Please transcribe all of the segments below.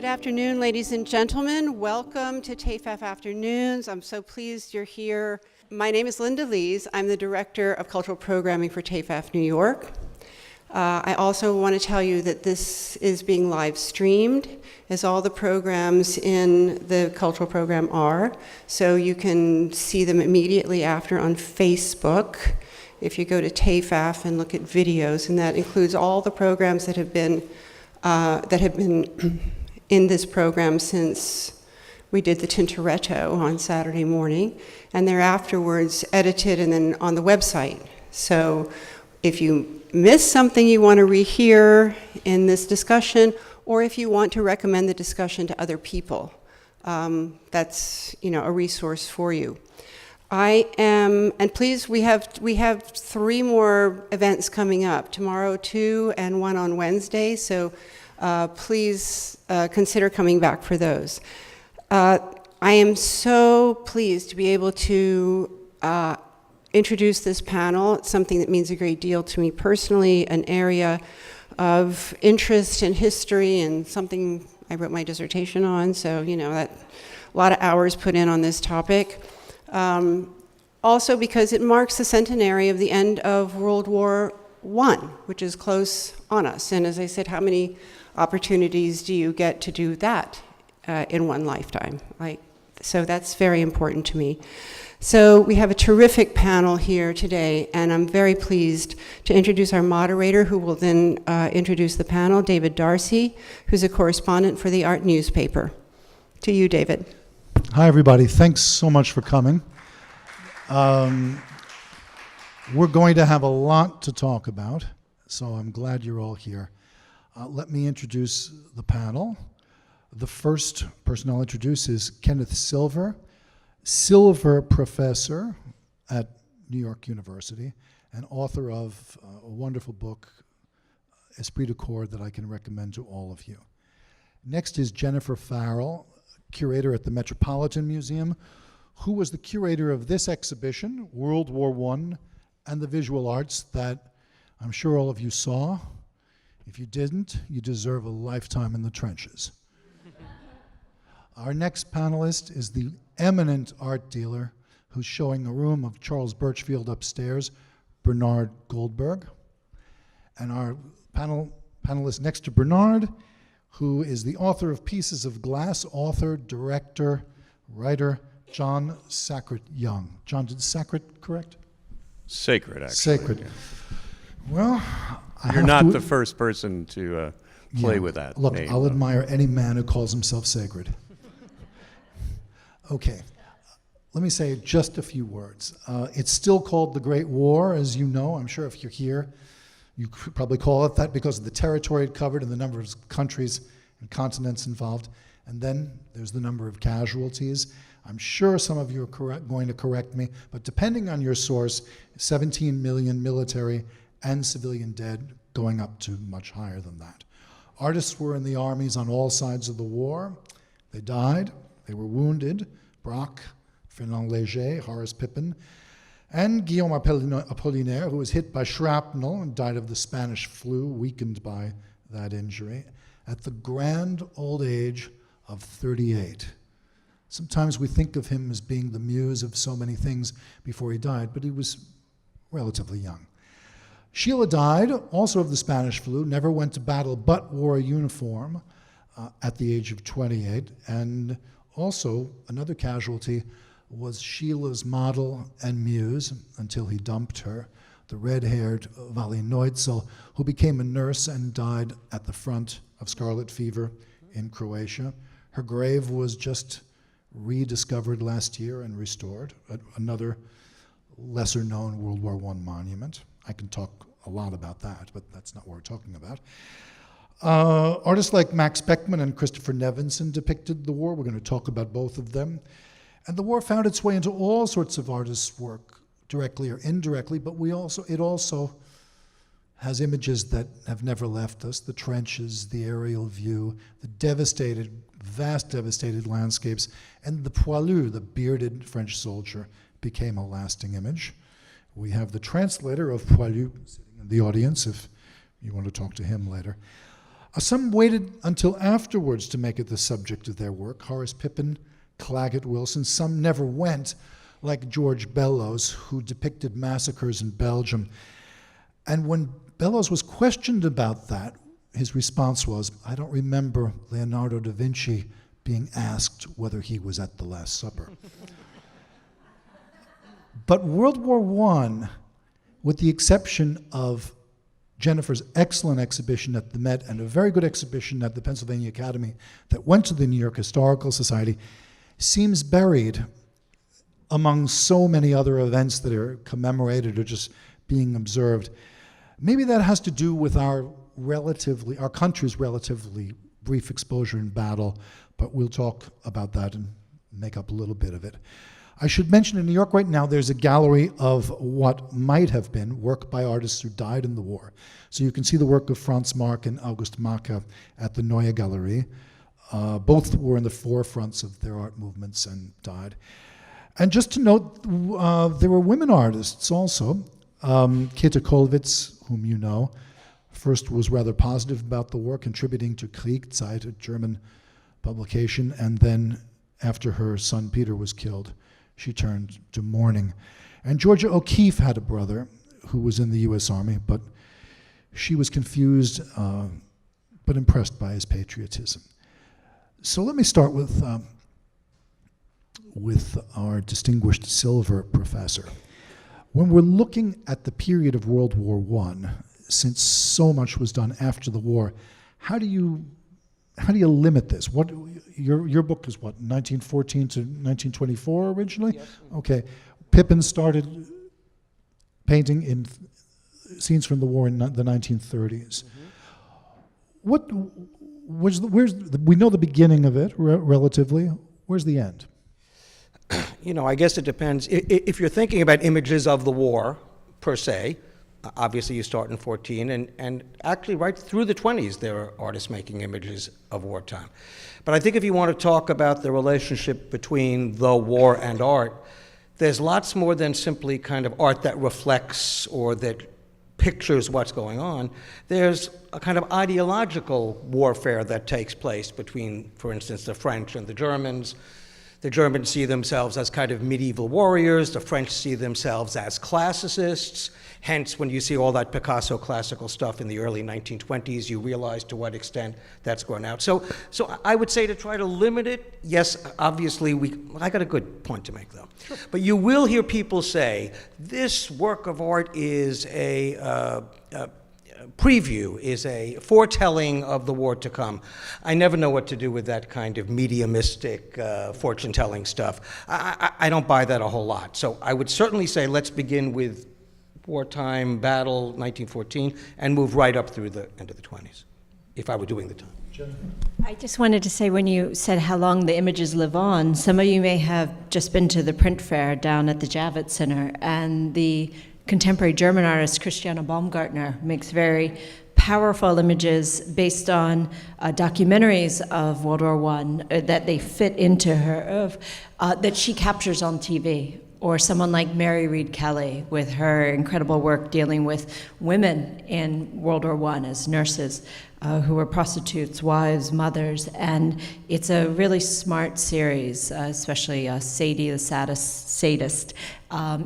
Good afternoon, ladies and gentlemen. Welcome to TEFAF Afternoons. I'm so pleased you're here. My name is Linda Lees. I'm the Director of Cultural Programming for TEFAF New York. I also want to tell you that this is being live streamed, as all the programs in the cultural program are. So you can see them immediately after on Facebook if you go to TEFAF and look at videos, and that includes all the programs that have been in this program since we did the Tintoretto on Saturday morning, and they're afterwards edited and then on the website. So if you miss something you want to rehear in this discussion, or if you want to recommend the discussion to other people, that's a resource for you. And please, we have 3 more events coming up, tomorrow 2 and 1 on Wednesday, so please consider coming back for those. I am so pleased to be able to introduce this panel. It's something that means a great deal to me personally, an area of interest in history and something I wrote my dissertation on, so that a lot of hours put in on this topic. Also because it marks the centenary of the end of World War I, which is close on us. And as I said, how many opportunities do you get to do that in one lifetime? So that's very important to me. So we have a terrific panel here today, and I'm very pleased to introduce our moderator, who will then introduce the panel, David Darcy, who's a correspondent for the Art newspaper. To you, David. Hi, everybody. Thanks so much for coming. We're going to have a lot to talk about, so I'm glad you're all here. Let me introduce the panel. The first person I'll introduce is Kenneth Silver Professor at New York University, and author of a wonderful book, Esprit de Corps, that I can recommend to all of you. Next is Jennifer Farrell, curator at the Metropolitan Museum, who was the curator of this exhibition, World War I and the Visual Arts, that I'm sure all of you saw. If you didn't, you deserve a lifetime in the trenches. Our next panelist is the eminent art dealer who's showing a room of Charles Birchfield upstairs, Bernard Goldberg. And our panelist next to Bernard, who is the author of Pieces of Glass, author, director, writer, John Sacred Young. John, did Sacred correct? Sacred, actually. Sacred. Yeah. Well, you're not the first person to play with that Look, name. I'll admire any man who calls himself sacred. Okay, let me say just a few words. It's still called the Great War, as you know. I'm sure if you're here, you could probably call it that because of the territory it covered and the number of countries and continents involved. And then there's the number of casualties. I'm sure some of you are going to correct me, but depending on your source, 17 million military and civilian dead, going up to much higher than that. Artists were in the armies on all sides of the war. They died, they were wounded. Braque, Fernand, Léger, Horace Pippin, and Guillaume Apollinaire, who was hit by shrapnel and died of the Spanish flu, weakened by that injury, at the grand old age of 38. Sometimes we think of him as being the muse of so many things before he died, but he was relatively young. Schiele died, also of the Spanish flu, never went to battle but wore a uniform at the age of 28, and also another casualty was Schiele's model and muse, until he dumped her, the red-haired Vali Neutzel, who became a nurse and died at the front of scarlet fever in Croatia. Her grave was just rediscovered last year and restored, another lesser-known World War I monument. I can talk a lot about that, but that's not what we're talking about. Artists like Max Beckmann and Christopher Nevinson depicted the war. We're going to talk about both of them. And the war found its way into all sorts of artists' work, directly or indirectly, but it also has images that have never left us, the trenches, the aerial view, the vast devastated landscapes, and the poilu, the bearded French soldier, became a lasting image. We have the translator of poilu sitting in the audience, if you want to talk to him later. Some waited until afterwards to make it the subject of their work. Horace Pippin, Claggett Wilson. Some never went, like George Bellows, who depicted massacres in Belgium. And when Bellows was questioned about that, his response was, I don't remember Leonardo da Vinci being asked whether he was at the Last Supper. But World War I, with the exception of Jennifer's excellent exhibition at the Met and a very good exhibition at the Pennsylvania Academy that went to the New York Historical Society, seems buried among so many other events that are commemorated or just being observed. Maybe that has to do with our country's relatively brief exposure in battle, but we'll talk about that and make up a little bit of it. I should mention in New York right now, there's a gallery of what might have been work by artists who died in the war. So you can see the work of Franz Marc and August Macke at the Neue Galerie. Both were in the forefronts of their art movements and died. And just to note, there were women artists also. Käthe Kollwitz, whom you know, first was rather positive about the war, contributing to Kriegzeit, a German publication, and then after her son Peter was killed, she turned to mourning. And Georgia O'Keeffe had a brother who was in the U.S. Army, but she was confused but impressed by his patriotism. So let me start with our distinguished Silver professor. When we're looking at the period of World War I, since so much was done after the war, how do you limit this? What your book is what, 1914 to 1924 originally? Yes. Okay. Pippin started painting in scenes from the war in the 1930s. Mm-hmm. We know the beginning of it relatively. Where's the end? You know, I guess it depends. If you're thinking about images of the war, per se, obviously you start in 14, and actually right through the 20s there are artists making images of wartime. But I think if you want to talk about the relationship between the war and art, there's lots more than simply kind of art that reflects or that pictures what's going on. There's a kind of ideological warfare that takes place between, for instance, the French and the Germans. The Germans see themselves as kind of medieval warriors. The French see themselves as classicists. Hence, when you see all that Picasso classical stuff in the early 1920s, you realize to what extent that's grown out. So I would say to try to limit it, yes, obviously, I got a good point to make, though. Sure. But you will hear people say, this work of art is a preview, is a foretelling of the war to come. I never know what to do with that kind of mediumistic fortune-telling stuff. I don't buy that a whole lot. So I would certainly say let's begin with wartime battle, 1914, and move right up through the end of the 20s, if I were doing the time. I just wanted to say, when you said how long the images live on, some of you may have just been to the print fair down at the Javits Center, and the contemporary German artist Christiane Baumgartner makes very powerful images based on documentaries of World War I that they fit into her, that she captures on TV. Or someone like Mary Reed Kelly with her incredible work dealing with women in World War I as nurses who were prostitutes, wives, mothers. And it's a really smart series, especially Sadie the Sadist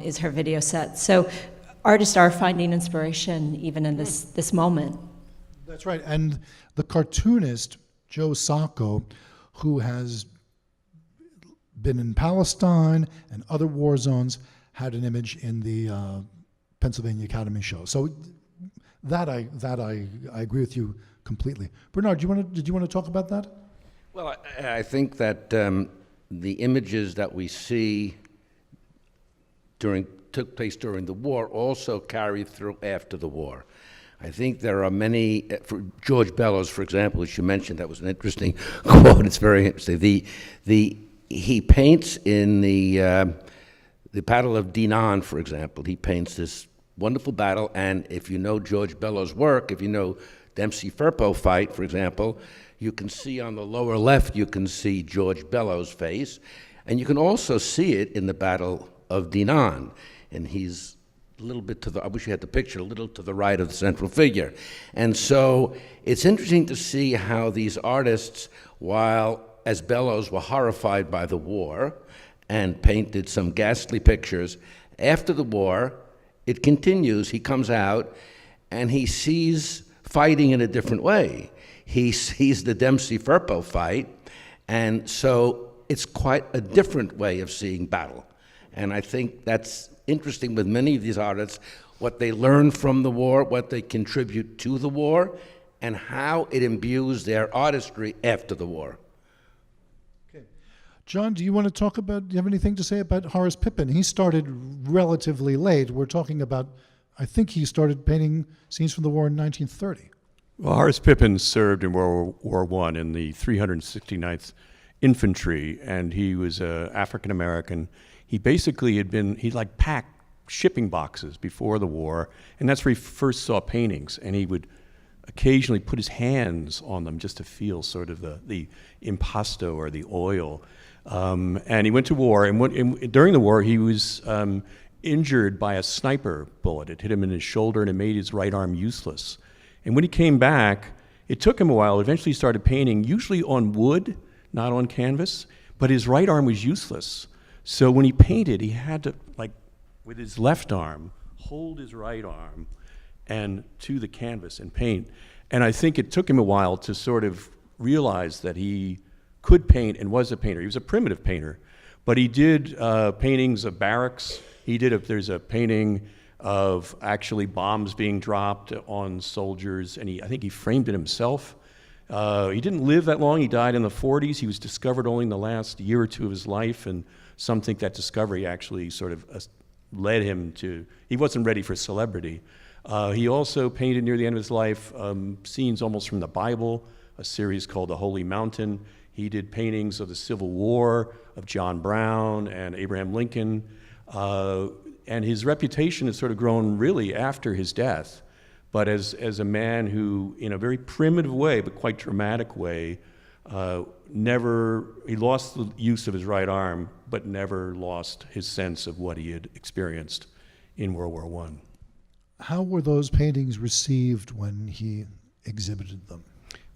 is her video set. So artists are finding inspiration even in this moment. That's right. And the cartoonist, Joe Sacco, who has been in Palestine and other war zones, had an image in the Pennsylvania Academy show. So that I agree with you completely. Bernard, did you want to talk about that? Well, I think that the images that we see took place during the war also carried through after the war. I think there are many, for George Bellows, for example, as you mentioned, that was an interesting quote. It's very interesting. He paints in the Battle of Dinant, for example. He paints this wonderful battle, and if you know George Bellows' work, if you know Dempsey-Firpo fight, for example, you can see on the lower left, you can see George Bellows' face, and you can also see it in the Battle of Dinant. And he's a little bit to the, I wish you had the picture, a little to the right of the central figure. And so it's interesting to see how these artists, while as Bellows were horrified by the war and painted some ghastly pictures, after the war, it continues. He comes out and he sees fighting in a different way. He sees the Dempsey-Firpo fight, and so it's quite a different way of seeing battle. And I think that's interesting with many of these artists, what they learn from the war, what they contribute to the war, and how it imbues their artistry after the war. Okay. John, do you want to talk about, do you have anything to say about Horace Pippin? He started relatively late. We're talking about, I think he started painting scenes from the war in 1930. Well, Horace Pippin served in World War I in the 369th Infantry, and he was African American. He basically he like packed shipping boxes before the war, and that's where he first saw paintings, and he would occasionally put his hands on them just to feel sort of the impasto or the oil. And he went to war, and during the war he was injured by a sniper bullet. It hit him in his shoulder and it made his right arm useless. And when he came back, it took him a while. Eventually he started painting, usually on wood, not on canvas, but his right arm was useless. So when he painted, he had to, like, with his left arm, hold his right arm and to the canvas and paint. And I think it took him a while to sort of realize that he could paint and was a painter. He was a primitive painter, but he did paintings of barracks. There's a painting of actually bombs being dropped on soldiers, and I think he framed it himself. He didn't live that long. He died in the 40s. He was discovered only in the last year or two of his life, and some think that discovery actually sort of led him to, he wasn't ready for celebrity. He also painted near the end of his life scenes almost from the Bible, a series called The Holy Mountain. He did paintings of the Civil War, of John Brown and Abraham Lincoln. And his reputation has sort of grown really after his death. But as a man who, in a very primitive way, but quite dramatic way, he lost the use of his right arm, but never lost his sense of what he had experienced in World War I. How were those paintings received when he exhibited them?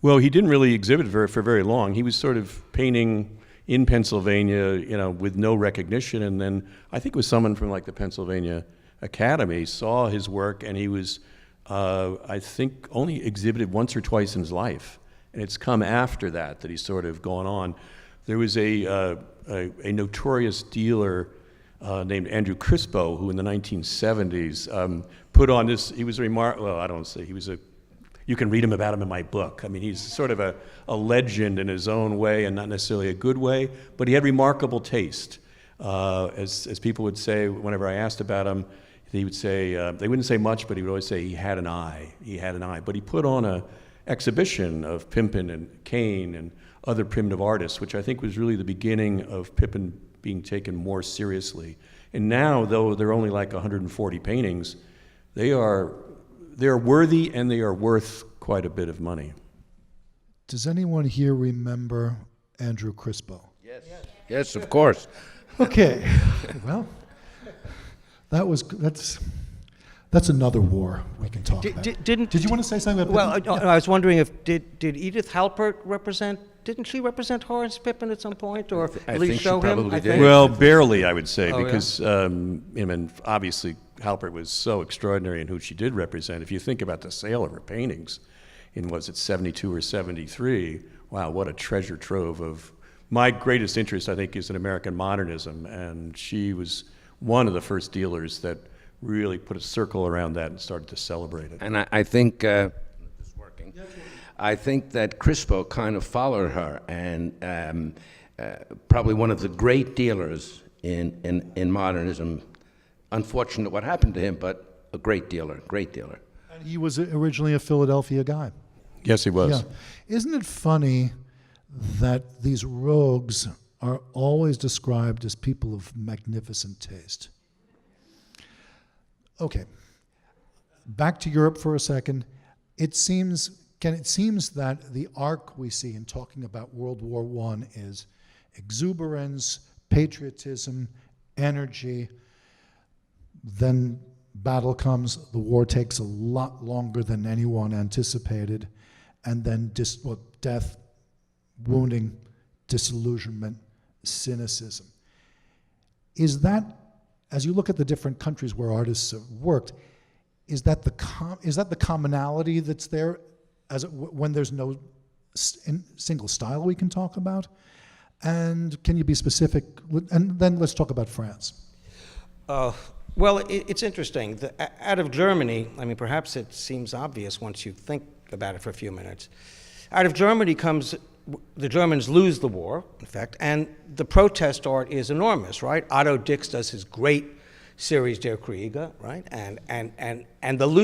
Well, he didn't really exhibit for very long. He was sort of painting in Pennsylvania, with no recognition, and then I think it was someone from like the Pennsylvania Academy saw his work, and he was, I think, only exhibited once or twice in his life. And it's come after that he's sort of gone on. There was a notorious dealer named Andrew Crispo, who in the 1970s put on this, he was well, I don't say, you can read about him in my book. I mean, he's sort of a legend in his own way, and not necessarily a good way, but he had remarkable taste. As people would say, whenever I asked about him, he would say, they wouldn't say much, but he would always say he had an eye. He had an eye. But he put on an exhibition of Pippin and Kane and other primitive artists, which I think was really the beginning of Pippin being taken more seriously. And now, though there are only like 140 paintings, they're worthy and they are worth quite a bit of money. Does anyone here remember Andrew Crispo? Yes. Yes, of course. Okay, well, that's another war we can talk about. Did you want to say something about Pippin? Well, I was wondering if, did Edith Halpert didn't she represent Horace Pippin at some point, or at least show him? I think. Well, barely, I would say, Oh, because and obviously Halpert was so extraordinary in who she did represent. If you think about the sale of her paintings in, was it 72 or 73, wow, what a treasure trove of, my greatest interest, I think, is in American modernism, and she was one of the first dealers that really put a circle around that and started to celebrate it. And I think, this is working, I think that Crispo kind of followed her, and probably one of the great dealers in modernism. Unfortunate what happened to him, but a great dealer. And he was originally a Philadelphia guy. Yes, he was. Yeah. Isn't it funny that these rogues are always described as people of magnificent taste? Okay, back to Europe for a second. It seems that the arc we see in talking about World War I is exuberance, patriotism, energy, then battle comes, the war takes a lot longer than anyone anticipated, and then death, wounding, disillusionment, cynicism. Is that, as you look at the different countries where artists have worked, is that the commonality that's there when there's no single style we can talk about? And can you be specific? And then let's talk about France. Well, it's interesting. Out of Germany, I mean, perhaps it seems obvious once you think about it for a few minutes. Out of Germany comes, the Germans lose the war, in fact, and the protest art is enormous, right? Otto Dix does his great series Der Kriege, right? And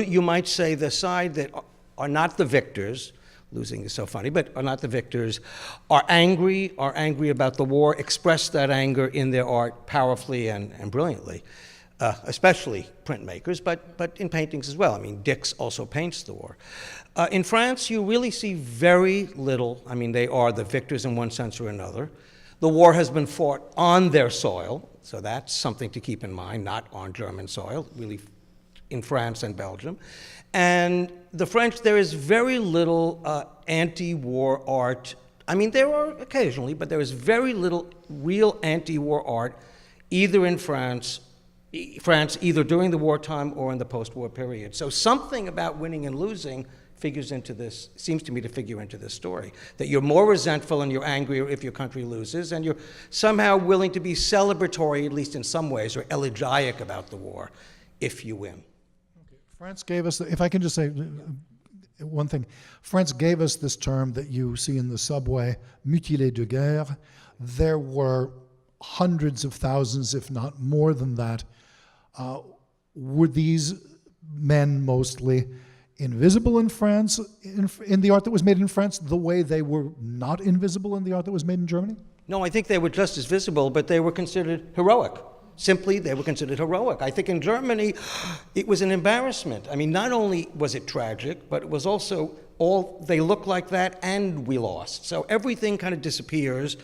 you might say the side that are not the victors, losing is so funny, but are not the victors, are angry about the war, express that anger in their art powerfully and brilliantly, especially printmakers, but in paintings as well. I mean, Dix also paints the war. In France, you really see very little. I mean, they are the victors in one sense or another. The war has been fought on their soil, so that's something to keep in mind, not on German soil, really in France and Belgium. And the French, there is very little anti-war art. I mean, there are occasionally, but there is very little real anti-war art, either in France, either during the wartime or in the post-war period. So something about winning and losing figures into this, seems to me to figure into this story, that you're more resentful and you're angrier if your country loses, and you're somehow willing to be celebratory, at least in some ways, or elegiac about the war if you win. France gave us, if I can just say one thing, France gave us this term that you see in the subway, mutilé de guerre. There were hundreds of thousands, if not more than that. Were these men mostly invisible in France, in the art that was made in France, the way they were not invisible in the art that was made in Germany? No, I think they were just as visible, but they were considered heroic. Simply, they were considered heroic. I think in Germany, it was an embarrassment. I mean, not only was it tragic, but it was also they looked like that and we lost. So everything kind of disappears.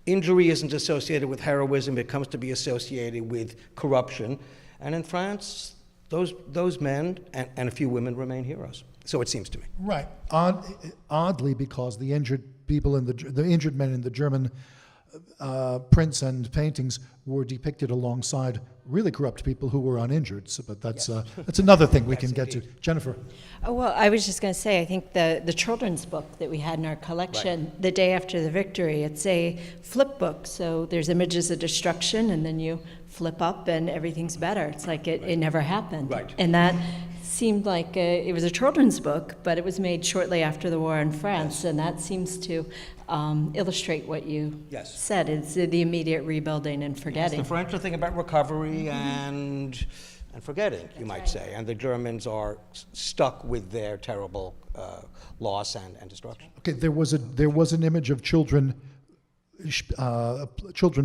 Injury isn't associated with heroism. It comes to be associated with corruption. And in France, those men and a few women remain heroes. So it seems to me. Right. Oddly, because the injured people the injured men in the German prints and paintings were depicted alongside really corrupt people who were uninjured. So, but that's another thing we can get to. Jennifer. Oh, well, I was just going to say, I think the children's book that we had in our collection, The Day After the Victory, it's a flip book. So there's images of destruction, and then you flip up and everything's better. It's like it never happened. Right. And that seemed like it was a children's book, but it was made shortly after the war in France, and that seems to illustrate what you said. It's the immediate rebuilding and forgetting. Yes, the French are thinking about recovery and forgetting, you might say, and the Germans are stuck with their terrible loss and destruction. Okay, there was an image of children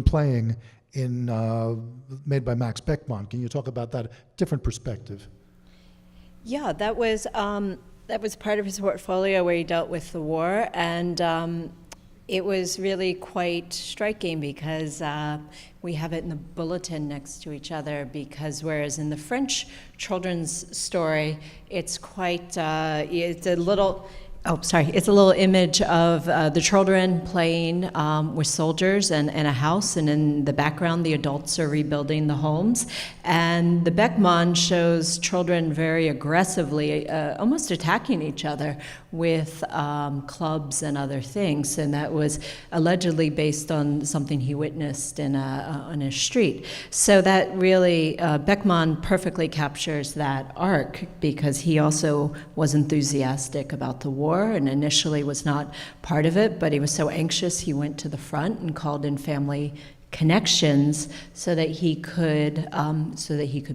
playing made by Max Beckmann. Can you talk about that? Different perspective. Yeah, that was part of his portfolio where he dealt with the war, and it was really quite striking because we have it in the bulletin next to each other, because whereas in the French children's story, it's quite, it's a little image of the children playing with soldiers and a house, and in the background the adults are rebuilding the homes. And the Beckmann shows children very aggressively, almost attacking each other with clubs and other things, and that was allegedly based on something he witnessed on a street. So that really, Beckmann perfectly captures that arc, because he also was enthusiastic about the war and initially was not part of it, but he was so anxious he went to the front and called in family connections so that he could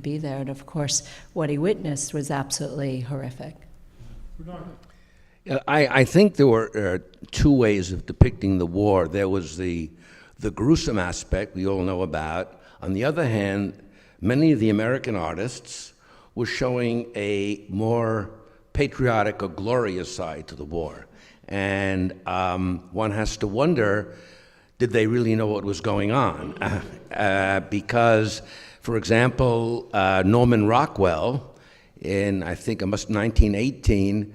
be there. And of course, what he witnessed was absolutely horrific. I think there were two ways of depicting the war. There was the gruesome aspect we all know about. On the other hand, many of the American artists were showing a more patriotic or glorious side to the war. And one has to wonder, did they really know what was going on? Because For example, Norman Rockwell, in I think it must 1918,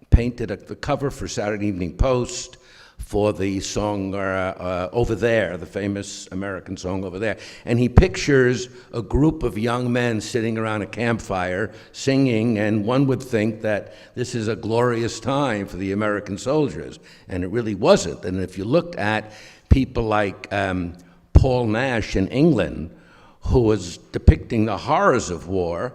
painted the cover for Saturday Evening Post for the song Over There, the famous American song Over There. And he pictures a group of young men sitting around a campfire singing, and one would think that this is a glorious time for the American soldiers, and it really wasn't. And if you looked at people like Paul Nash in England, who was depicting the horrors of war,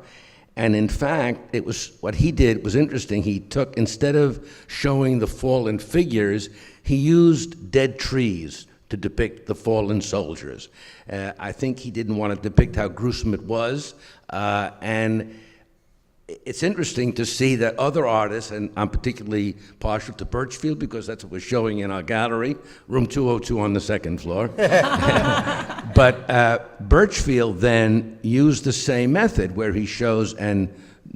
and in fact, it was what he did was interesting. He took, instead of showing the fallen figures, he used dead trees to depict the fallen soldiers. I think he didn't want to depict how gruesome it was, and it's interesting to see that other artists, and I'm particularly partial to Birchfield because that's what we're showing in our gallery, room 202 on the second floor. But Birchfield then used the same method where he shows, and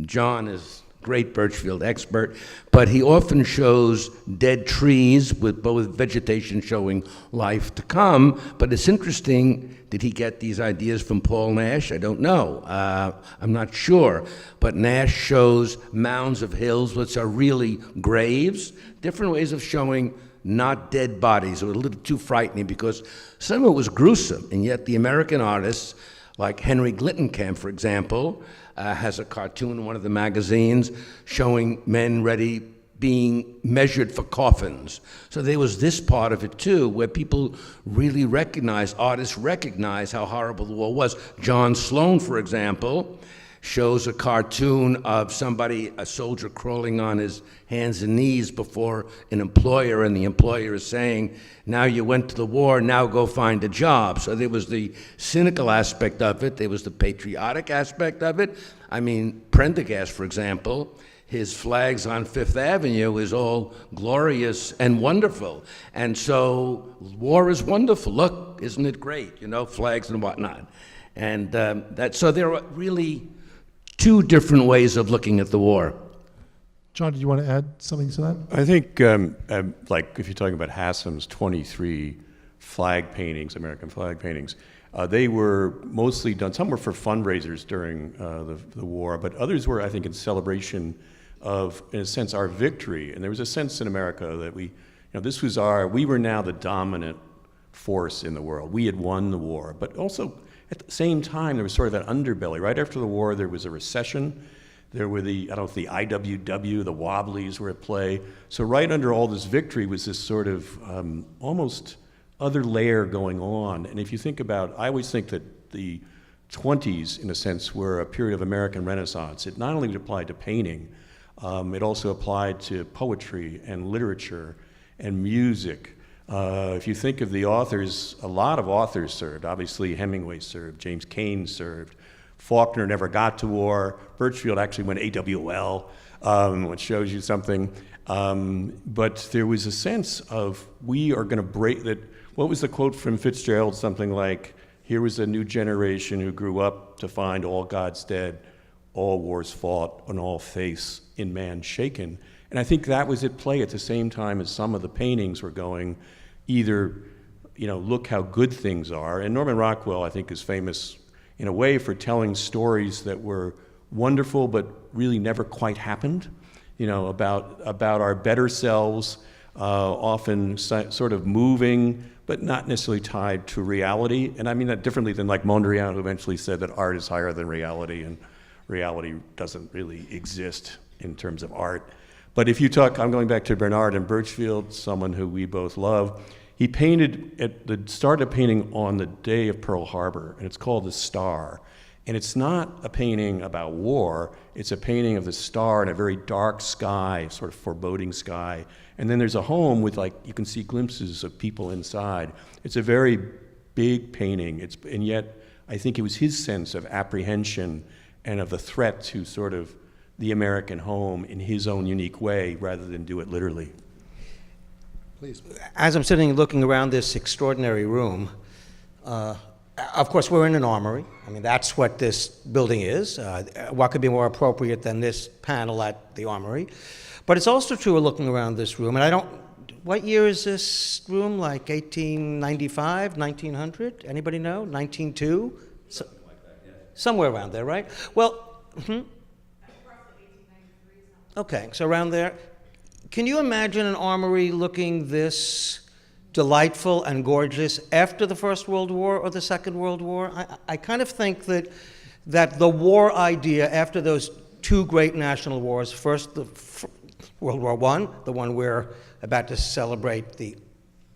John is great Birchfield expert, but he often shows dead trees with both vegetation showing life to come. But it's interesting, did he get these ideas from Paul Nash? I don't know. I'm not sure. But Nash shows mounds of hills, which are really graves, different ways of showing not dead bodies. It was a little too frightening because some of it was gruesome, and yet the American artists, like Henry Glittenkamp, for example, has a cartoon in one of the magazines showing men being measured for coffins. So there was this part of it too, where people really artists recognize how horrible the war was. John Sloan, for example, shows a cartoon of a soldier crawling on his hands and knees before an employer, and the employer is saying, now you went to the war, now go find a job. So there was the cynical aspect of it, there was the patriotic aspect of it. I mean, Prendergast, for example, his flags on Fifth Avenue is all glorious and wonderful. And so war is wonderful. Look, isn't it great? Flags and whatnot. And so there are really two different ways of looking at the war. John, did you want to add something to that? I think, like if you're talking about Hassam's 23 flag paintings, American flag paintings, they were mostly done, some were for fundraisers during the war, but others were, I think, in celebration of, in a sense, our victory. And there was a sense in America that we were now the dominant force in the world. We had won the war, but also at the same time, there was sort of that underbelly. Right after the war, there was a recession. There were the IWW, the Wobblies were at play. So right under all this victory was this sort of almost other layer going on. And if you think about, I always think that the 20s, in a sense, were a period of American Renaissance. It not only applied to painting, it also applied to poetry and literature and music. If you think of the authors, a lot of authors served. Obviously, Hemingway served, James Cain served. Faulkner never got to war. Birchfield actually went AWL, which shows you something. But there was a sense of, we are going to break that. What was the quote from Fitzgerald? Something like, here was a new generation who grew up to find all God's dead, all wars fought, and all faiths in man shaken. And I think that was at play at the same time as some of the paintings were going, either, look how good things are. And Norman Rockwell, I think, is famous in a way for telling stories that were wonderful but really never quite happened, about our better selves, often sort of moving, but not necessarily tied to reality. And I mean that differently than like Mondrian, who eventually said that art is higher than reality, and reality doesn't really exist in terms of art. But if you talk, I'm going back to Bernard and Birchfield, someone who we both love. He started painting on the day of Pearl Harbor, and it's called The Star. And it's not a painting about war, it's a painting of the star in a very dark sky, sort of foreboding sky. And then there's a home with, you can see glimpses of people inside. It's a very big painting, and yet I think it was his sense of apprehension and of the threat to sort of the American home in his own unique way, rather than do it literally. Please. As I'm sitting looking around this extraordinary room, of course, we're in an armory. I mean, that's what this building is. What could be more appropriate than this panel at the armory? But it's also true we're looking around this room, and what year is this room? Like 1895, 1900? Anybody know? 1902? So, somewhere around there, right? Well, okay, so around there. Can you imagine an armory looking this delightful and gorgeous after the First World War or the Second World War? I kind of think that the war idea after those two great national wars, first World War I, the one we're about to celebrate the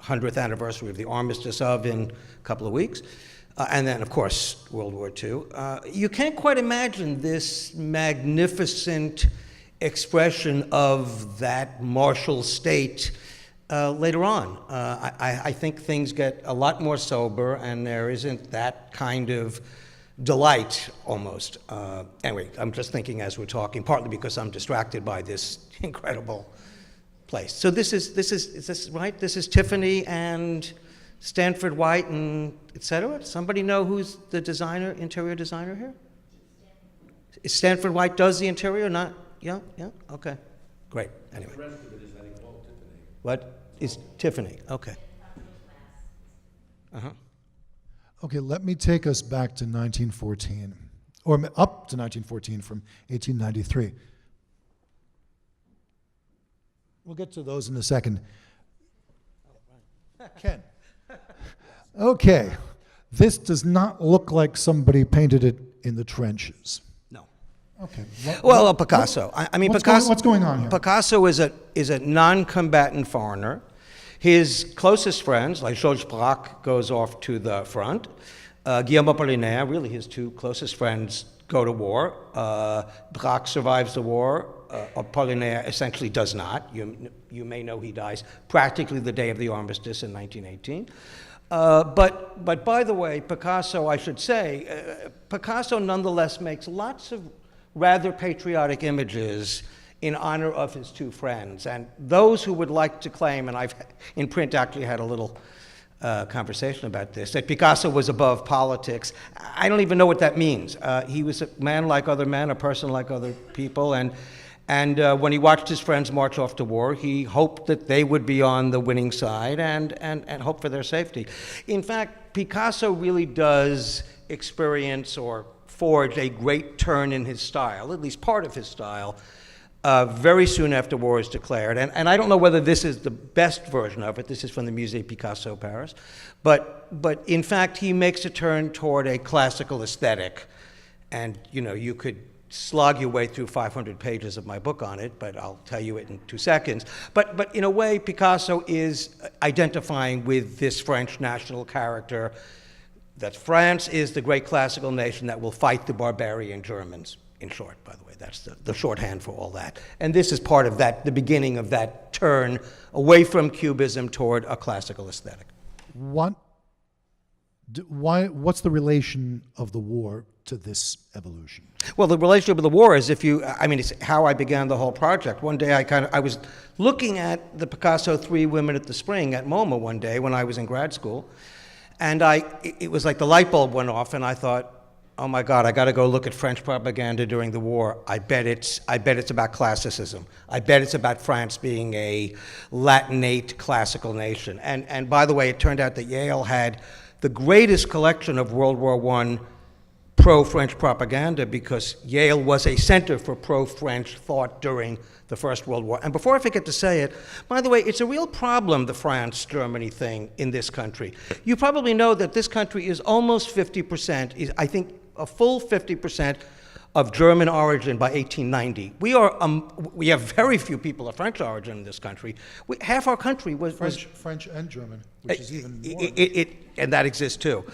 100th anniversary of the armistice of in a couple of weeks, and then, of course, World War II. You can't quite imagine this magnificent expression of that martial state later on. I think things get a lot more sober, and there isn't that kind of delight, almost. Anyway, I'm just thinking as we're talking, partly because I'm distracted by this incredible place. So is this right? This is Tiffany and Stanford White and et cetera? Does somebody know who's the designer, interior designer here? Is Stanford White does the interior, not? Yeah, okay, great, anyway. The rest of it is, I think, all Tiffany. What is Tiffany? Okay. Uh-huh. Okay, let me take us back to 1914, or up to 1914 from 1893. We'll get to those in a second. Ken. Okay, this does not look like somebody painted it in the trenches. No. Okay. Well, Picasso. I mean, Picasso. What's going on here? Picasso is a non-combatant foreigner. His closest friends, like Georg Braque, goes off to the front. Guillaume Apollinaire, really his two closest friends, go to war. Braque survives the war. Apollinaire essentially does not. You may know he dies practically the day of the armistice in 1918. But by the way, Picasso, I should say, Picasso nonetheless makes lots of rather patriotic images in honor of his two friends. And those who would like to claim, and I've in print actually had a little conversation about this, that Picasso was above politics, I don't even know what that means. He was a man like other men, a person like other people, and when he watched his friends march off to war, he hoped that they would be on the winning side and hope for their safety. In fact, Picasso really does experience or forge a great turn in his style, at least part of his style, very soon after war is declared. And I don't know whether this is the best version of it. This is from the Musée Picasso, Paris. But in fact, he makes a turn toward a classical aesthetic. And, you could slog your way through 500 pages of my book on it, but I'll tell you it in 2 seconds. But in a way, Picasso is identifying with this French national character, that France is the great classical nation that will fight the barbarian Germans, in short, by the way. That's the shorthand for all that. And this is part of that, the beginning of that turn away from Cubism toward a classical aesthetic. What's the relation of the war to this evolution? Well, the relationship with the war is it's how I began the whole project. One day I was looking at the Picasso Three Women at the Spring at MoMA one day when I was in grad school. And it was like the light bulb went off, and I thought, oh my God, I got to go look at French propaganda during the war. I bet it's about classicism. I bet it's about France being a Latinate classical nation. And by the way, it turned out that Yale had the greatest collection of World War I pro-French propaganda, because Yale was a center for pro-French thought during the First World War. And before I forget to say it, by the way, it's a real problem, the France-Germany thing in this country. You probably know that this country is almost 50%, I think a full 50% of German origin by 1890. We have very few people of French origin in this country. Half our country was French and German, which is even more. And that exists too.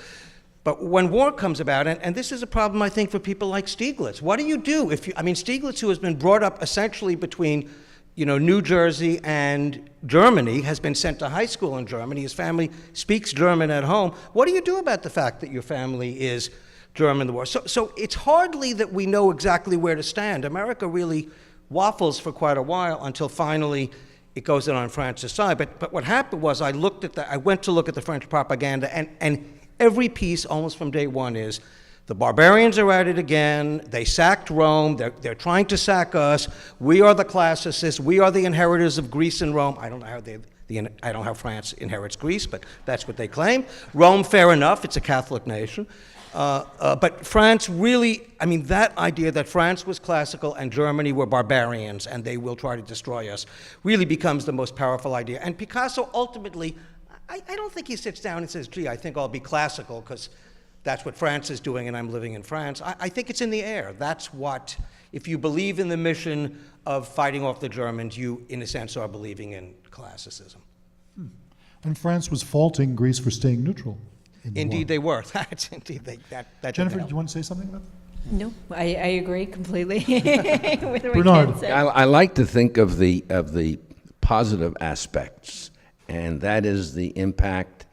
But when war comes about, and this is a problem, I think, for people like Stieglitz. What do you do Stieglitz, who has been brought up essentially between, New Jersey and Germany, has been sent to high school in Germany. His family speaks German at home. What do you do about the fact that your family is German in the war? So it's hardly that we know exactly where to stand. America really waffles for quite a while until finally it goes in on France's side. But what happened was I went to look at the French propaganda, and every piece, almost from day one, is the barbarians are at it again. They sacked Rome. They're trying to sack us. We are the classicists. We are the inheritors of Greece and Rome. I don't know how France inherits Greece, but that's what they claim. Rome, fair enough. It's a Catholic nation. But France really, I mean, that idea that France was classical and Germany were barbarians and they will try to destroy us really becomes the most powerful idea. And Picasso ultimately, I don't think he sits down and says, gee, I think I'll be classical because that's what France is doing and I'm living in France. I think it's in the air. That's what, if you believe in the mission of fighting off the Germans, you, in a sense, are believing in classicism. And France was faulting Greece for staying neutral. Indeed, they were. That's indeed that Jennifer, didn't do you want to say something about that? No, I agree completely with what Bernard. Ken said. I like to think of the positive aspects, and that is the impact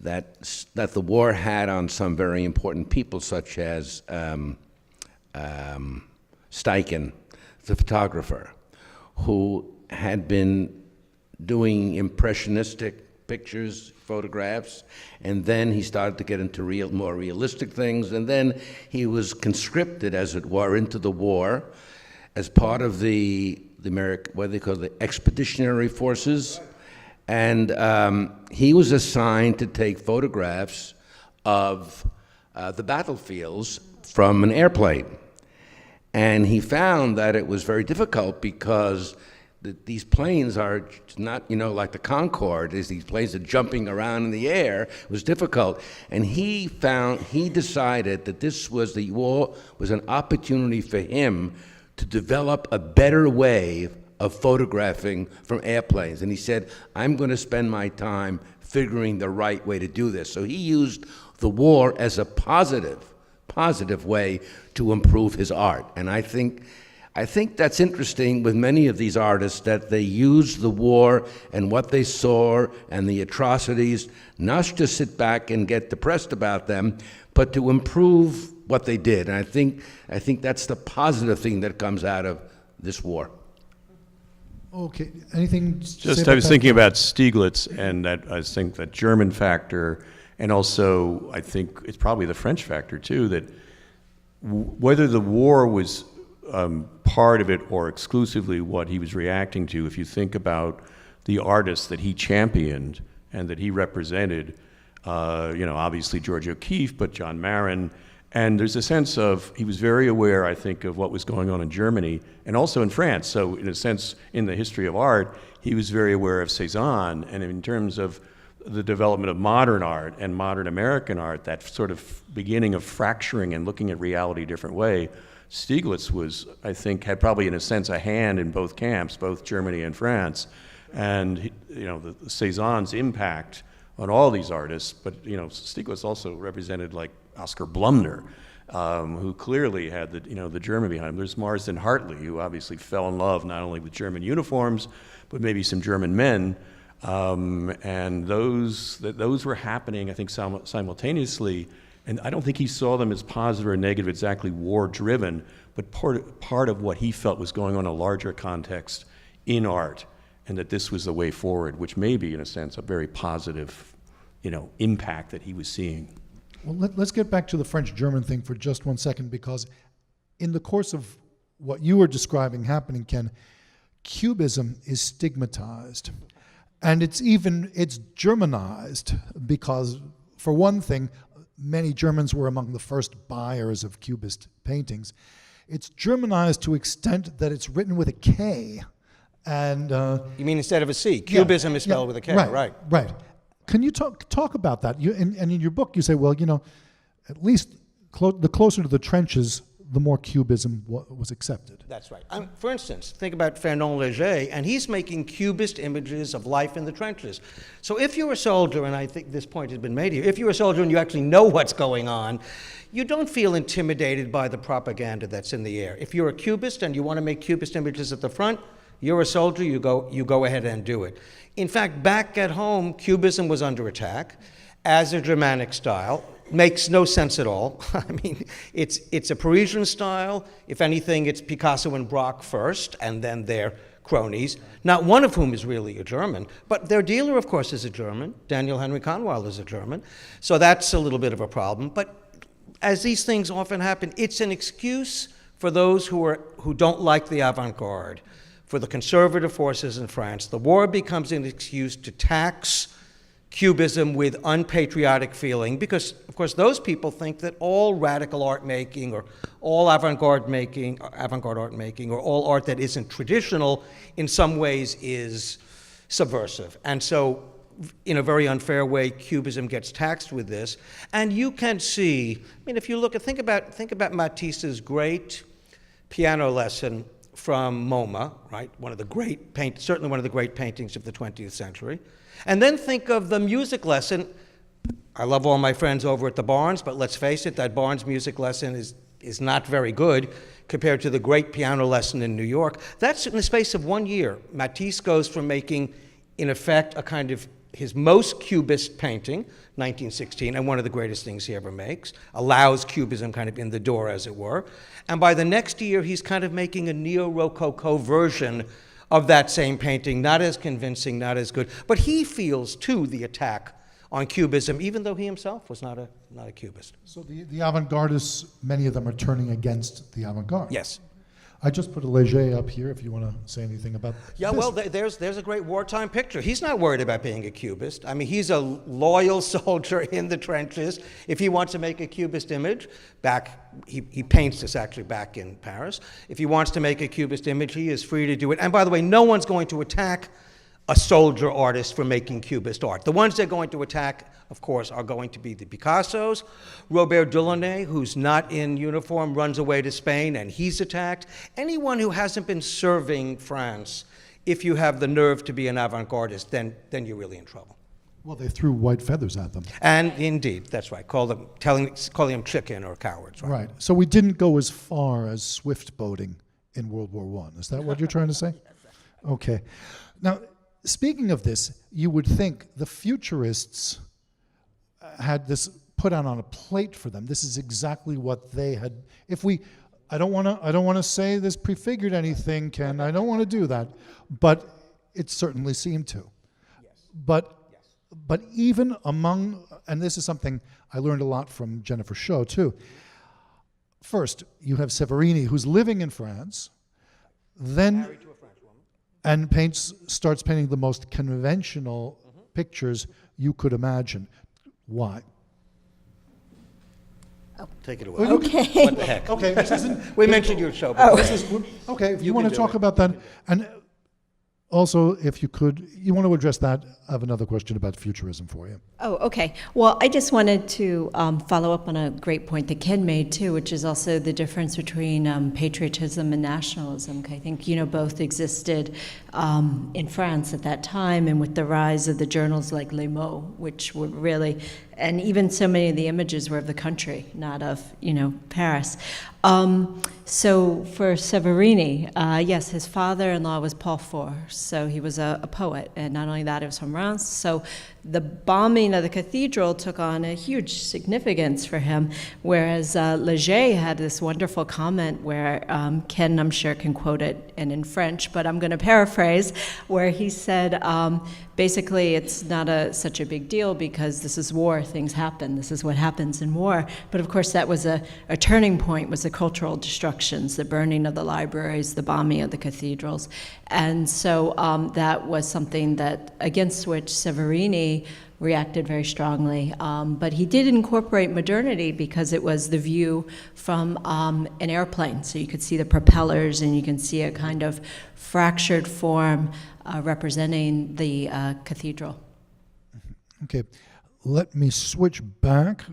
that the war had on some very important people, such as Steichen, the photographer, who had been doing impressionistic pictures, photographs, and then he started to get into more realistic things, and then he was conscripted, as it were, into the war as part of the American, what they call the expeditionary forces, and he was assigned to take photographs of the battlefields from an airplane. And he found that it was very difficult because these planes are not, like the Concorde. These planes are jumping around in the air. It was difficult. And he decided that the war was an opportunity for him to develop a better way of photographing from airplanes. And he said, I'm going to spend my time figuring the right way to do this. So he used the war as a positive way to improve his art. And I think that's interesting with many of these artists, that they use the war and what they saw and the atrocities, not to sit back and get depressed about them, but to improve what they did. And I think that's the positive thing that comes out of this war. Okay, anything to say Just, about I was that? thinking about Stieglitz, and I think that German factor, and also I think it's probably the French factor too, that whether the war was part of it or exclusively what he was reacting to, if you think about the artists that he championed and that he represented, obviously George O'Keeffe, but John Marin, and there's a sense of, he was very aware, I think, of what was going on in Germany and also in France. So in a sense, in the history of art, he was very aware of Cézanne, and in terms of the development of modern art and modern American art, that sort of beginning of fracturing and looking at reality a different way, Stieglitz was, I think, had probably in a sense a hand in both camps, both Germany and France. And, the Cézanne's impact on all these artists, but, Stieglitz also represented like Oscar Blumner, who clearly had the German behind him. There's Marsden Hartley, who obviously fell in love not only with German uniforms, but maybe some German men. And those were happening, I think, simultaneously. And I don't think he saw them as positive or negative, exactly war-driven, but part of what he felt was going on in a larger context in art, and that this was the way forward, which may be, in a sense, a very positive, impact that he was seeing. Well, let's get back to the French-German thing for just 1 second, because in the course of what you were describing happening, Ken, Cubism is stigmatized. And it's Germanized because, for one thing, many Germans were among the first buyers of Cubist paintings. It's Germanized to extent that it's written with a K. And You mean instead of a C? Cubism is spelled with a K, right? Right. Can you talk about that? And in your book, you say, well, at least the closer to the trenches, the more Cubism was accepted. That's right. For instance, think about Fernand Léger, and he's making Cubist images of life in the trenches. So if you're a soldier, and I think this point has been made here, if you're a soldier and you actually know what's going on, you don't feel intimidated by the propaganda that's in the air. If you're a Cubist and you want to make Cubist images at the front, you're a soldier, you go ahead and do it. In fact, back at home, Cubism was under attack as a Germanic style. Makes no sense at all. I mean, it's a Parisian style. If anything, it's Picasso and Braque first, and then their cronies, not one of whom is really a German. But their dealer, of course, is a German. Daniel Henry Conwell is a German. So that's a little bit of a problem. But as these things often happen, it's an excuse for those who don't like the avant-garde, for the conservative forces in France. The war becomes an excuse to tax Cubism with unpatriotic feeling, because, of course, those people think that all radical art making or all avant-garde art making, or all art that isn't traditional in some ways is subversive. And so, in a very unfair way, Cubism gets taxed with this. And you can see, I mean, if you think about Matisse's great piano lesson from MoMA, right? Certainly one of the great paintings of the 20th century. And then think of the music lesson. I love all my friends over at the Barnes, but let's face it, that Barnes music lesson is not very good compared to the great piano lesson in New York. That's in the space of 1 year. Matisse goes from making, in effect, a kind of his most Cubist painting, 1916, and one of the greatest things he ever makes, allows Cubism kind of in the door, as it were. And by the next year, he's kind of making a neo-Rococo version of that same painting, not as convincing, not as good. But he feels, too, the attack on Cubism, even though he himself was not a Cubist. So the avant-gardists, many of them are turning against the avant-garde. Yes. I just put a Léger up here if you want to say anything about Yeah, this. well, there's a great wartime picture. He's not worried about being a Cubist. I mean, he's a loyal soldier in the trenches. If he wants to make a Cubist image, he paints this actually back in Paris. If he wants to make a Cubist image, he is free to do it. And by the way, no one's going to attack a soldier artist for making Cubist art. The ones they're going to attack, of course, are going to be the Picassos. Robert Delaunay, who's not in uniform, runs away to Spain, and he's attacked. Anyone who hasn't been serving France, if you have the nerve to be an avant-gardist, then you're really in trouble. Well, they threw white feathers at them. And indeed, that's right, calling them chicken or cowards. Right. So we didn't go as far as swift boating in World War I. Is that what you're trying to say? Okay. Now, speaking of this, you would think the futurists had this put out on a plate for them. This is exactly what they had. I don't want to say this prefigured anything, Ken. I don't want to do that, but it certainly seemed to. Yes. But even among, and this is something I learned a lot from Jennifer Shaw too. First, you have Severini, who's living in France, then Married to a French woman. and starts painting the most conventional pictures you could imagine. Why? Take it away. Okay. What the heck? Okay, this isn't. We mentioned your show before. Okay, if you You want can to do talk it. about that, and also, if you could, you want to address that, I have another question about futurism for you. Oh, okay. Well, I just wanted to follow up on a great point that Ken made, too, which is also the difference between patriotism and nationalism. I think, both existed in France at that time, and with the rise of the journals like Les Mots, which were really, and even so many of the images were of the country, not of, Paris. So for Severini, yes, his father-in-law was Paul Fort, so he was a poet, and not only that, he was from Reims. So the bombing of the cathedral took on a huge significance for him, whereas Léger had this wonderful comment where Ken, I'm sure, can quote it and in French, but I'm going to paraphrase, where he said, basically, it's not such a big deal because this is war, things happen, this is what happens in war. But of course, that was a turning point, was the cultural destructions, the burning of the libraries, the bombing of the cathedrals. And so that was something against which Severini reacted very strongly. But he did incorporate modernity because it was the view from an airplane. So you could see the propellers and you can see a kind of fractured form representing the cathedral. Okay, let me switch back,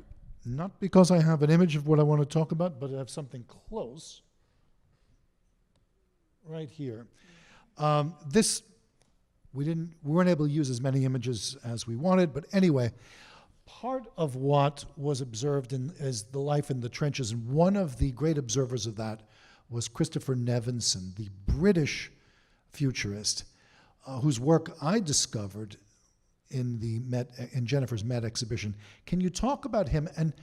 not because I have an image of what I want to talk about, but I have something close right here. We weren't able to use as many images as we wanted, but anyway, part of what was observed is the life in the trenches, and one of the great observers of that was Christopher Nevinson, the British futurist, whose work I discovered in Jennifer's Met exhibition. Can you talk about him, and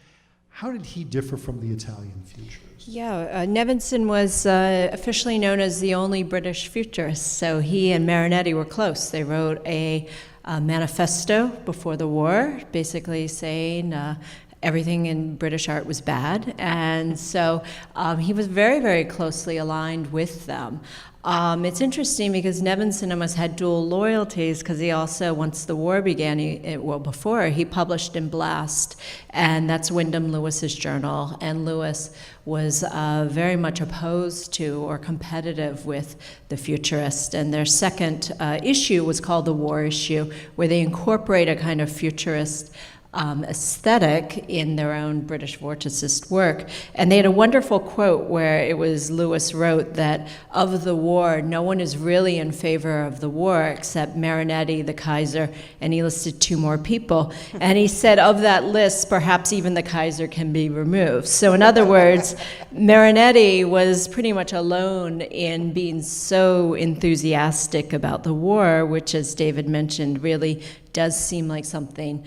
how did he differ from the Italian futurists? Yeah, Nevinson was officially known as the only British futurist, so he and Marinetti were close. They wrote a manifesto before the war, basically saying everything in British art was bad, and so he was very, very closely aligned with them. It's interesting because Nevinson almost had dual loyalties because he also, once the war began, before, he published in Blast, and that's Wyndham Lewis's journal, and Lewis was very much opposed to or competitive with the Futurist, and their second issue was called the War Issue, where they incorporate a kind of Futurist aesthetic in their own British Vorticist work. And they had a wonderful quote where it was Lewis wrote that of the war, no one is really in favor of the war except Marinetti, the Kaiser, and he listed 2 more people. And he said of that list, perhaps even the Kaiser can be removed. So in other words, Marinetti was pretty much alone in being so enthusiastic about the war, which, as David mentioned, really does seem like something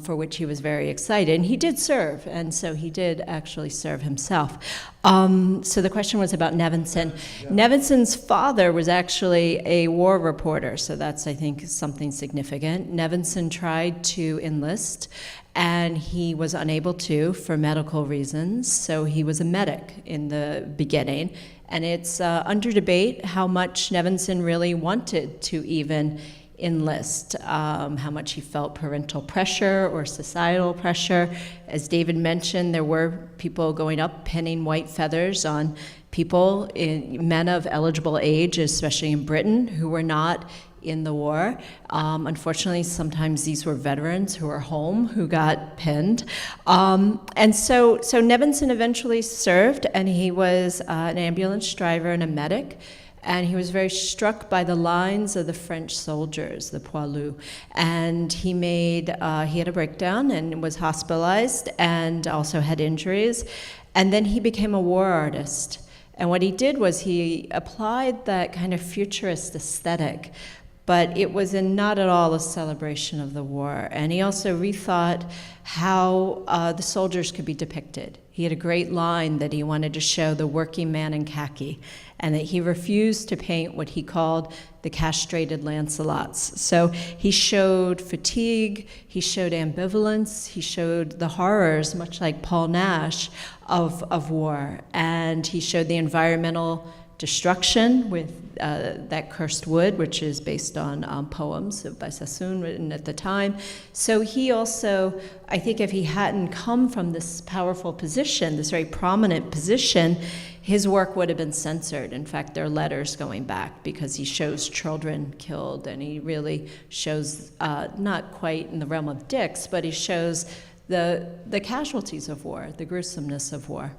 for which he was very excited. And he did serve, and so he did actually serve himself. So the question was about Nevinson. Yeah. Nevinson's father was actually a war reporter, so that's, I think, something significant. Nevinson tried to enlist, and he was unable to for medical reasons, so he was a medic in the beginning. And it's under debate how much Nevinson really wanted to even enlist, how much he felt parental pressure or societal pressure. As David mentioned, there were people going up pinning white feathers on people, men of eligible age, especially in Britain, who were not in the war. Unfortunately, sometimes these were veterans who were home who got pinned. And so Nevinson eventually served, and he was an ambulance driver and a medic. And he was very struck by the lines of the French soldiers, the poilus. And he had a breakdown and was hospitalized and also had injuries. And then he became a war artist. And what he did was he applied that kind of futurist aesthetic, but it was not at all a celebration of the war. And he also rethought how the soldiers could be depicted. He had a great line that he wanted to show the working man in khaki, and that he refused to paint what he called the castrated Lancelots. So he showed fatigue, he showed ambivalence, he showed the horrors, much like Paul Nash, of war. And he showed the environmental destruction with that cursed wood, which is based on poems by Sassoon written at the time. So he also, I think if he hadn't come from this powerful position, this very prominent position, his work would have been censored. In fact, there are letters going back because he shows children killed, and he really shows, not quite in the realm of dicks, but he shows the casualties of war, the gruesomeness of war.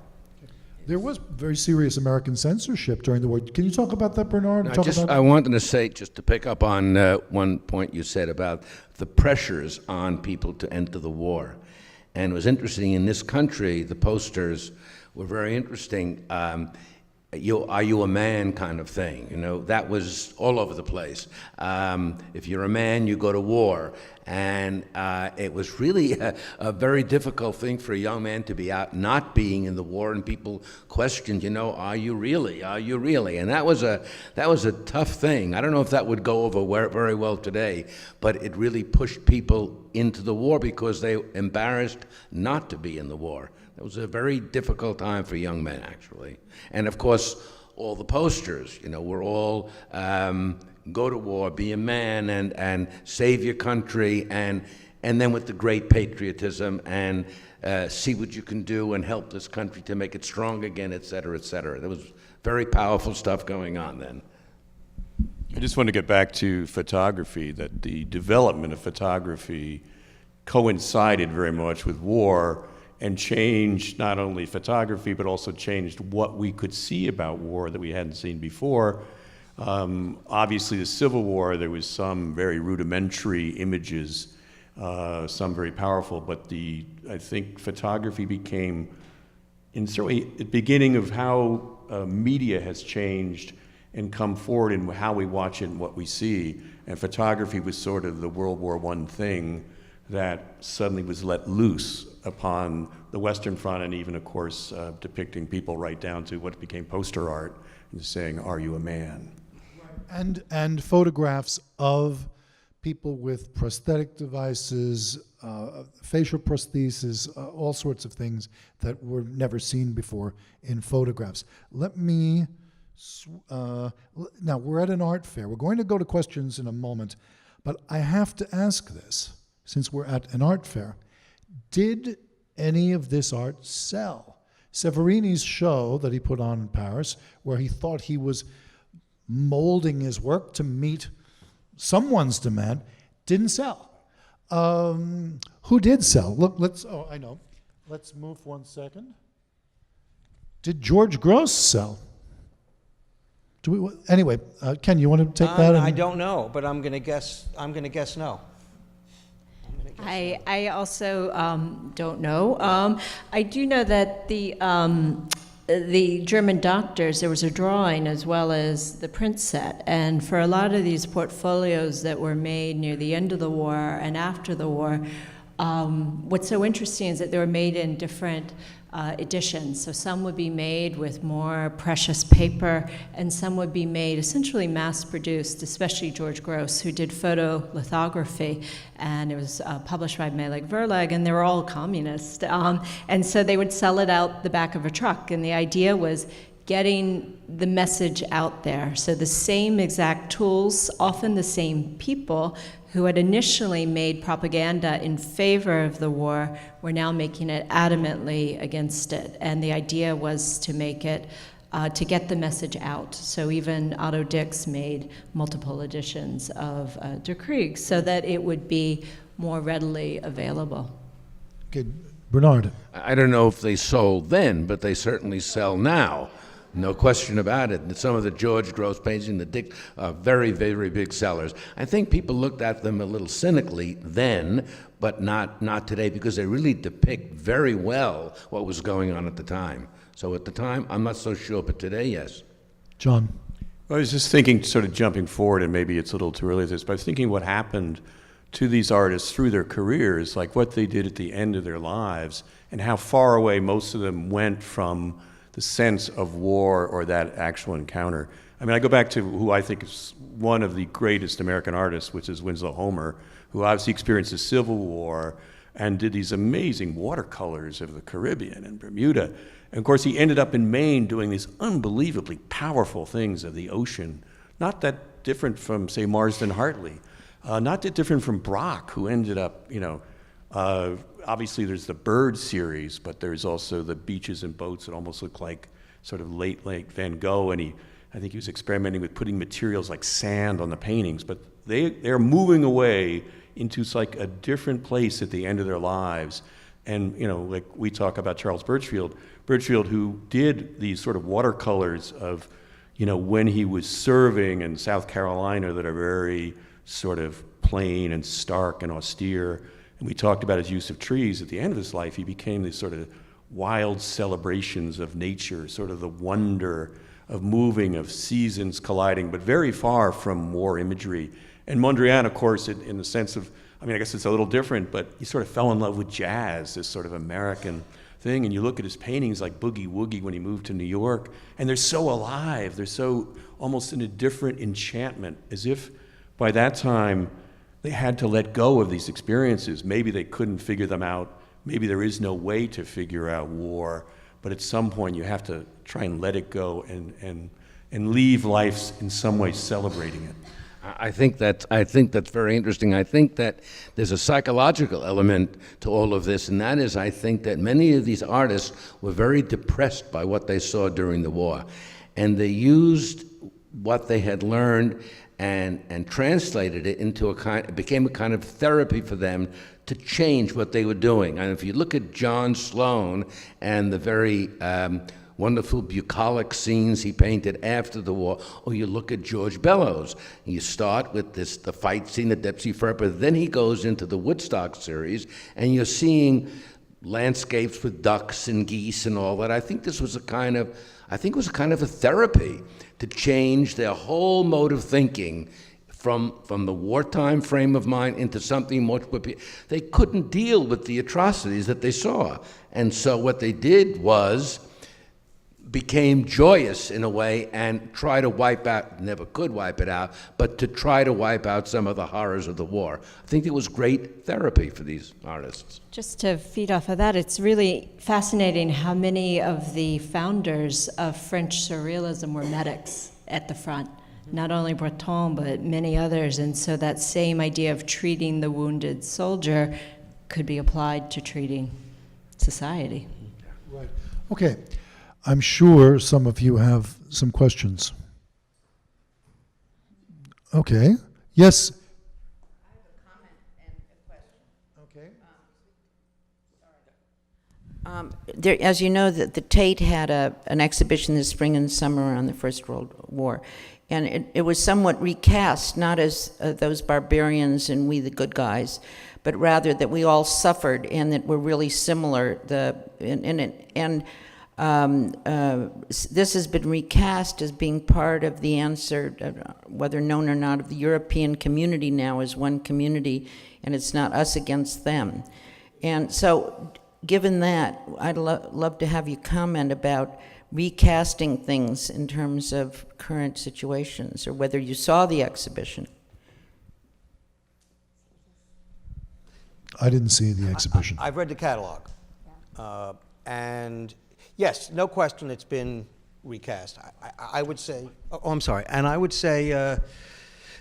There was very serious American censorship during the war. Can you talk about that, Bernard? I wanted to say, just to pick up on one point you said about the pressures on people to enter the war. And it was interesting, in this country, the posters were very interesting. Are you a man kind of thing? You know, that was all over the place. If you're a man, you go to war. And it was really a very difficult thing for a young man to be out not being in the war, and people questioned, you know, are you really? Are you really? And that was a tough thing. I don't know if that would go over very well today, but it really pushed people into the war because they were embarrassed not to be in the war. It was a very difficult time for young men, actually. And of course, all the posters, you know, were all go to war, be a man, and save your country, and then with the great patriotism, and see what you can do and help this country to make it strong again, et cetera, et cetera. There was very powerful stuff going on then. I just want to get back to photography, that the development of photography coincided very much with war and changed not only photography, but also changed what we could see about war that we hadn't seen before. Obviously, the Civil War, there was some very rudimentary images, some very powerful, but I think photography became, in certainly the beginning of how media has changed and come forward in how we watch it and what we see. And photography was sort of the World War I thing that suddenly was let loose upon the Western Front, and even, of course, depicting people right down to what became poster art and saying, "Are you a man?" And photographs of people with prosthetic devices, facial prostheses, all sorts of things that were never seen before in photographs. Let me Now, we're at an art fair. We're going to go to questions in a moment, but I have to ask this, since we're at an art fair. Did any of this art sell? Severini's show that he put on in Paris, where he thought he was molding his work to meet someone's demand, didn't sell. Who did sell? Look, I know. Let's move 1 second. Did Georg Grosz sell? Anyway, Ken, you want to take that? I don't know, but I'm going to guess no. I also don't know. I do know that the German doctors, there was a drawing as well as the print set, and for a lot of these portfolios that were made near the end of the war and after the war, what's so interesting is that they were made in different editions. So some would be made with more precious paper, and some would be made essentially mass-produced, especially Georg Grosz, who did photolithography, and it was published by Meleg Verlag, and they were all communist. And so they would sell it out the back of a truck, and the idea was getting the message out there. So the same exact tools, often the same people who had initially made propaganda in favor of the war were now making it adamantly against it. And the idea was to make it, to get the message out. So even Otto Dix made multiple editions of Der Krieg so that it would be more readily available. Okay, Bernard. I don't know if they sold then, but they certainly sell now. No question about it. And some of the Georg Grosz paintings, the Dick, very, very big sellers. I think people looked at them a little cynically then, but not today, because they really depict very well what was going on at the time. So at the time, I'm not so sure, but today, yes. John. I was just thinking, sort of jumping forward, and maybe it's a little too early for this, but I was thinking what happened to these artists through their careers, like what they did at the end of their lives, and how far away most of them went from the sense of war or that actual encounter. I mean, I go back to who I think is one of the greatest American artists, which is Winslow Homer, who obviously experienced the Civil War and did these amazing watercolors of the Caribbean and Bermuda. And of course, he ended up in Maine doing these unbelievably powerful things of the ocean, not that different from, say, Marsden Hartley, not that different from Braque, who ended up, obviously there's the bird series, but there's also the beaches and boats that almost look like sort of late Van Gogh, and I think he was experimenting with putting materials like sand on the paintings, but they're moving away into like a different place at the end of their lives. And like we talk about Charles Birchfield, who did these sort of watercolors of, when he was serving in South Carolina that are very sort of plain and stark and austere. And we talked about his use of trees. At the end of his life, he became these sort of wild celebrations of nature, sort of the wonder of moving, of seasons colliding, but very far from war imagery. And Mondrian, of course, in the sense of, I guess it's a little different, but he sort of fell in love with jazz, this sort of American thing. And you look at his paintings like Boogie Woogie when he moved to New York, and they're so alive. They're so almost in a different enchantment, as if by that time, they had to let go of these experiences. Maybe they couldn't figure them out. Maybe there is no way to figure out war. But at some point, you have to try and let it go and leave life in some way celebrating it. I think that's very interesting. I think that there's a psychological element to all of this, and that is, I think that many of these artists were very depressed by what they saw during the war, and they used what they had learned and translated it into it became a kind of therapy for them to change what they were doing. And if you look at John Sloan and the very wonderful bucolic scenes he painted after the war, or you look at George Bellows, you start with the fight scene at Depsy Fair, but then he goes into the Woodstock series, and you're seeing landscapes with ducks and geese and all that. I think this was a kind of a therapy to change their whole mode of thinking from the wartime frame of mind into something much more. They couldn't deal with the atrocities that they saw. And so what they did was became joyous in a way and try to wipe out, never could wipe it out, but to try to wipe out some of the horrors of the war. I think it was great therapy for these artists. Just to feed off of that, it's really fascinating how many of the founders of French surrealism were medics at the front. Not only Breton, but many others. And so that same idea of treating the wounded soldier could be applied to treating society. Right. Okay. I'm sure some of you have some questions. Okay. Yes. I have a comment and a question. Okay. As you know, the Tate had an exhibition this spring and summer on the First World War, and it was somewhat recast, not as those barbarians and we the good guys, but rather that we all suffered and that we're really similar. This has been recast as being part of the answer, whether known or not, of the European community now as one community, and it's not us against them. And so, given that, I'd love to have you comment about recasting things in terms of current situations, or whether you saw the exhibition. I didn't see the exhibition. I've read the catalog. And yes, no question it's been recast. I would say, oh, I'm sorry, and I would say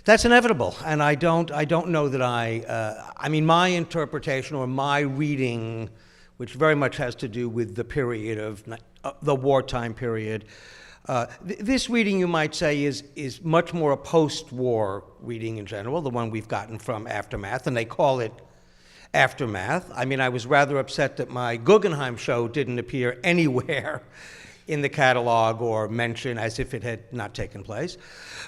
that's inevitable. And I don't know that I mean, my interpretation or my reading, which very much has to do with the period of the wartime period, this reading, you might say, is much more a post-war reading in general, the one we've gotten from Aftermath, and they call it Aftermath. I mean, I was rather upset that my Guggenheim show didn't appear anywhere in the catalog or mentioned as if it had not taken place.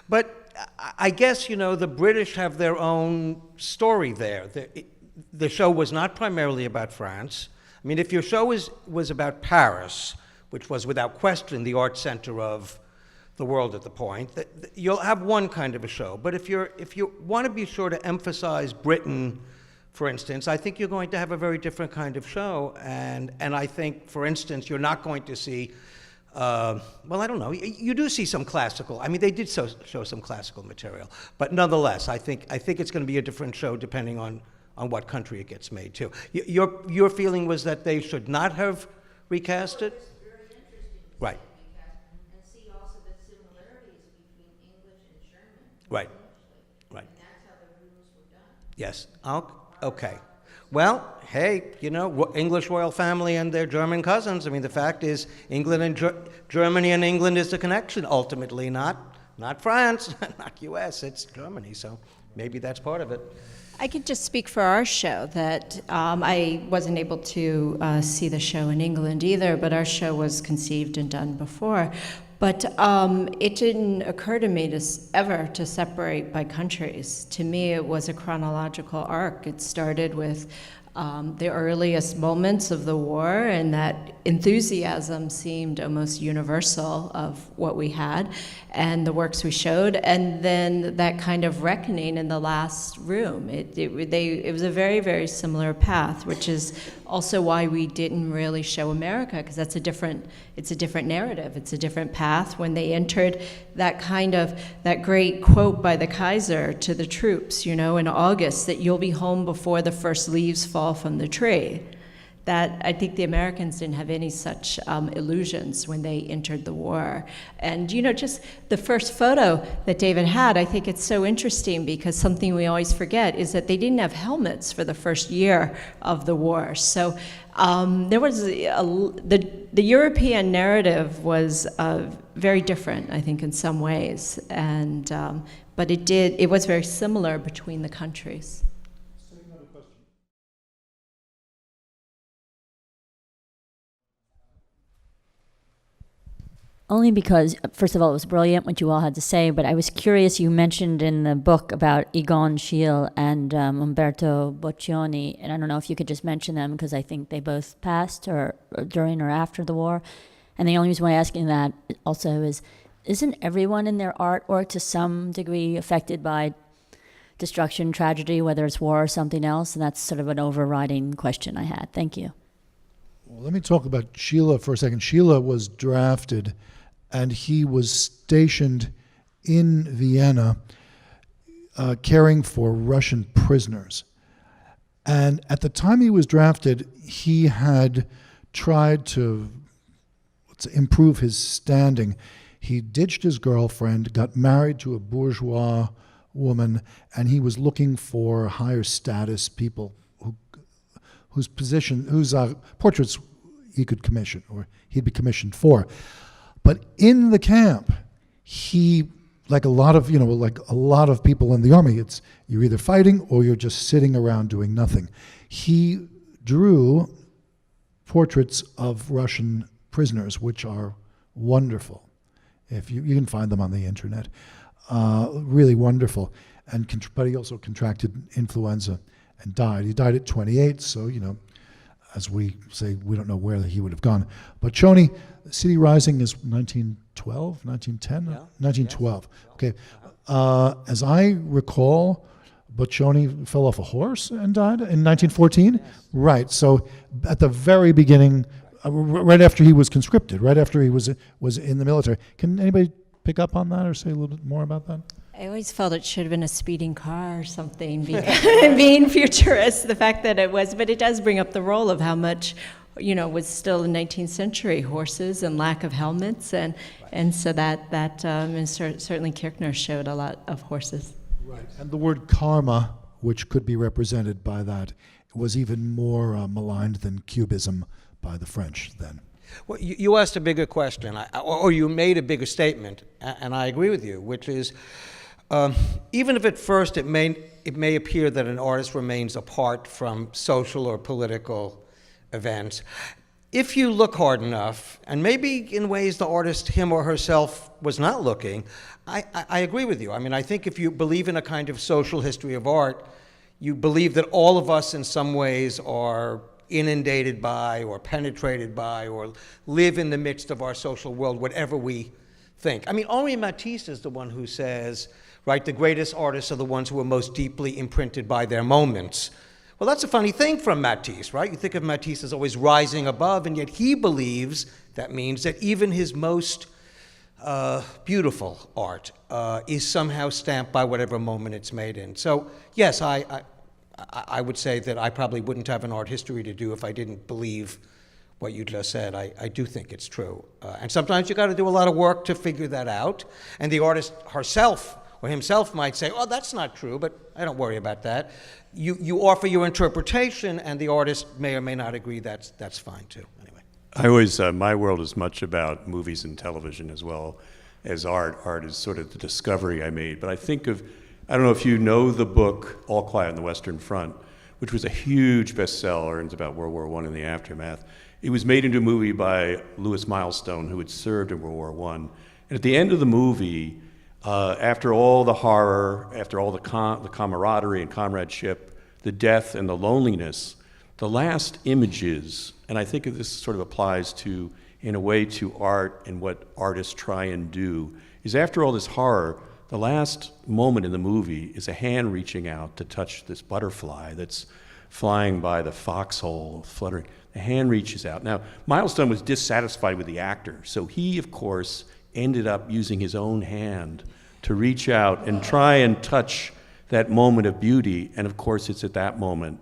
But I guess, the British have their own story there. The show was not primarily about France. I mean, if your show was about Paris, which was without question the art center of the world at the point, you'll have one kind of a show. But if you want to be sure to emphasize Britain, for instance, I think you're going to have a very different kind of show. And I think, for instance, you're not going to see, well, I don't know, you do see some classical. I mean, they did show some classical material. But nonetheless, I think it's going to be a different show depending on what country it gets made to. Your feeling was that they should not have recast it? It's very interesting to Right. see it recast and see also the similarities between English and German. Right. Initially. Right. And that's how the rooms were done. Yes. Okay. Well, hey, English royal family and their German cousins. I mean, the fact is, England and Germany and England is the connection. Ultimately, not France, not U.S. It's Germany. So maybe that's part of it. I could just speak for our show that I wasn't able to see the show in England either, but our show was conceived and done before. But it didn't occur to me ever to separate by countries. To me, it was a chronological arc. It started with the earliest moments of the war, and that enthusiasm seemed almost universal of what we had and the works we showed, and then that kind of reckoning in the last room. It was a very, very similar path, which is also why we didn't really show America, because it's a different narrative. It's a different path. When they entered that great quote by the Kaiser to the troops, in August, that you'll be home before the first leaves fall from the tree. That I think the Americans didn't have any such illusions when they entered the war. And just the first photo that David had, I think it's so interesting because something we always forget is that they didn't have helmets for the first year of the war. So there was the European narrative was very different, I think, in some ways, and but it was very similar between the countries. Only because, first of all, it was brilliant what you all had to say, but I was curious, you mentioned in the book about Egon, Schiele, and Umberto Boccioni, and I don't know if you could just mention them because I think they both passed or during or after the war. And the only reason why I'm asking that also is, isn't everyone in their artwork to some degree affected by destruction, tragedy, whether it's war or something else? And that's sort of an overriding question I had. Thank you. Well, let me talk about Schiele for a second. Schiele was drafted, and he was stationed in Vienna caring for Russian prisoners. And at the time he was drafted, he had tried to improve his standing. He ditched his girlfriend, got married to a bourgeois woman, and he was looking for higher status people whose portraits he could commission, or he'd be commissioned for. But in the camp, he, like a lot of people in the army, you're either fighting or you're just sitting around doing nothing. He drew portraits of Russian prisoners, which are wonderful. If you can find them on the internet, really wonderful. But he also contracted influenza and died. He died at 28, so as we say, we don't know where he would have gone. But Boccioni, City Rising is 1912, 1910? Yeah. 1912. Yes. Okay. As I recall, Boccioni fell off a horse and died in 1914? Yes. Right, so at the very beginning, right after he was conscripted, right after he was in the military. Can anybody pick up on that or say a little bit more about that? I always felt it should have been a speeding car or something, being futurist, the fact that it was, but it does bring up the role of how much, was still in 19th century, horses and lack of helmets, and so and certainly Kirchner showed a lot of horses. Right, and the word karma, which could be represented by that, was even more maligned than cubism by the French then. Well, you asked a bigger question, or you made a bigger statement, and I agree with you, which is, even if at first it may appear that an artist remains apart from social or political events, if you look hard enough, and maybe in ways the artist, him or herself, was not looking, I agree with you. I mean, I think if you believe in a kind of social history of art, you believe that all of us in some ways are inundated by or penetrated by or live in the midst of our social world, whatever we think. I mean, Henri Matisse is the one who says, right, the greatest artists are the ones who are most deeply imprinted by their moments. Well, that's a funny thing from Matisse, right? You think of Matisse as always rising above, and yet he believes that means that even his most beautiful art is somehow stamped by whatever moment it's made in. So, yes, I would say that I probably wouldn't have an art history to do if I didn't believe what you just said. I do think it's true. And sometimes you got to do a lot of work to figure that out. And the artist herself or himself might say, oh, that's not true, but I don't worry about that. You offer your interpretation, and the artist may or may not agree. That's fine, too. Anyway. I always, my world is much about movies and television as well as art. Art is sort of the discovery I made. But I think of, I don't know if you know the book, All Quiet on the Western Front, which was a huge bestseller, and it's about World War I and the aftermath. It was made into a movie by Louis Milestone, who had served in World War I. And at the end of the movie, after all the horror, after all the camaraderie and comradeship, the death and the loneliness, the last images, and I think this sort of applies to, in a way, to art and what artists try and do, is after all this horror, the last moment in the movie is a hand reaching out to touch this butterfly that's flying by the foxhole, fluttering. The hand reaches out. Now, Milestone was dissatisfied with the actor, so he, of course, ended up using his own hand to reach out and try and touch that moment of beauty. And of course, it's at that moment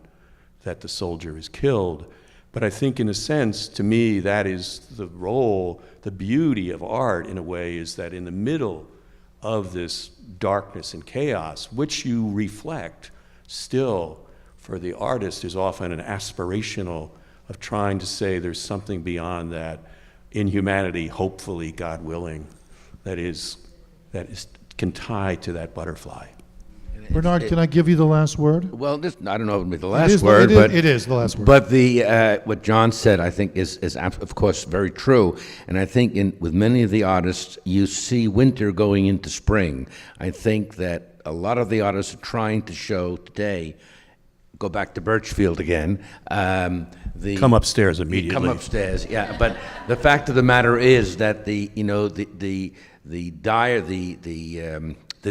that the soldier is killed. But I think, in a sense, to me, that is the role, the beauty of art, in a way, is that in the middle of this darkness and chaos, which you reflect, still, for the artist, is often an aspirational of trying to say there's something beyond that in humanity, hopefully, God willing, that can tie to that butterfly. Bernard, can I give you the last word? Well, I don't know if it'll be the last word, but it is the last word. But what John said, I think, is of course very true. And I think with many of the artists, you see winter going into spring. I think that a lot of the artists are trying to show today. Go back to Birchfield again. Come upstairs immediately. Come upstairs, yeah. But the fact of the matter is that the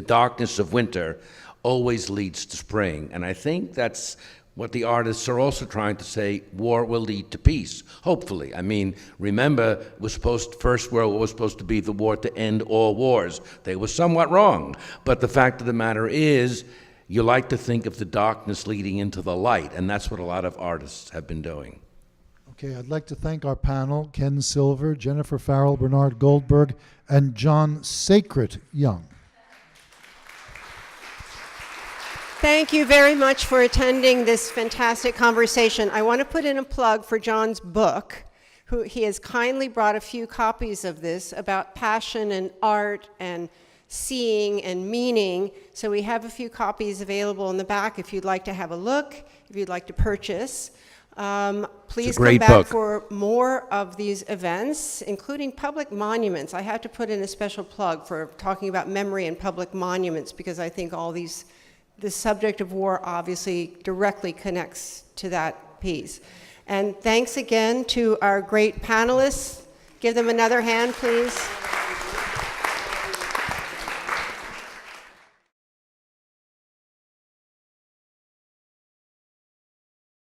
darkness of winter always leads to spring, and I think that's What the artists are also trying to say, war will lead to peace, hopefully. I mean, remember, First World War was supposed to be the war to end all wars. They were somewhat wrong. But the fact of the matter is, you like to think of the darkness leading into the light, and that's what a lot of artists have been doing. Okay, I'd like to thank our panel, Ken Silver, Jennifer Farrell, Bernard Goldberg, and John Sacred Young. Thank you very much for attending this fantastic conversation. I want to put in a plug for John's book. He has kindly brought a few copies of this about passion and art and seeing and meaning. So we have a few copies available in the back if you'd like to have a look, if you'd like to purchase. Please come back for more of these events, including public monuments. I have to put in a special plug for talking about memory and public monuments, because I think the subject of war obviously directly connects to that piece. And thanks again to our great panelists. Give them another hand, please.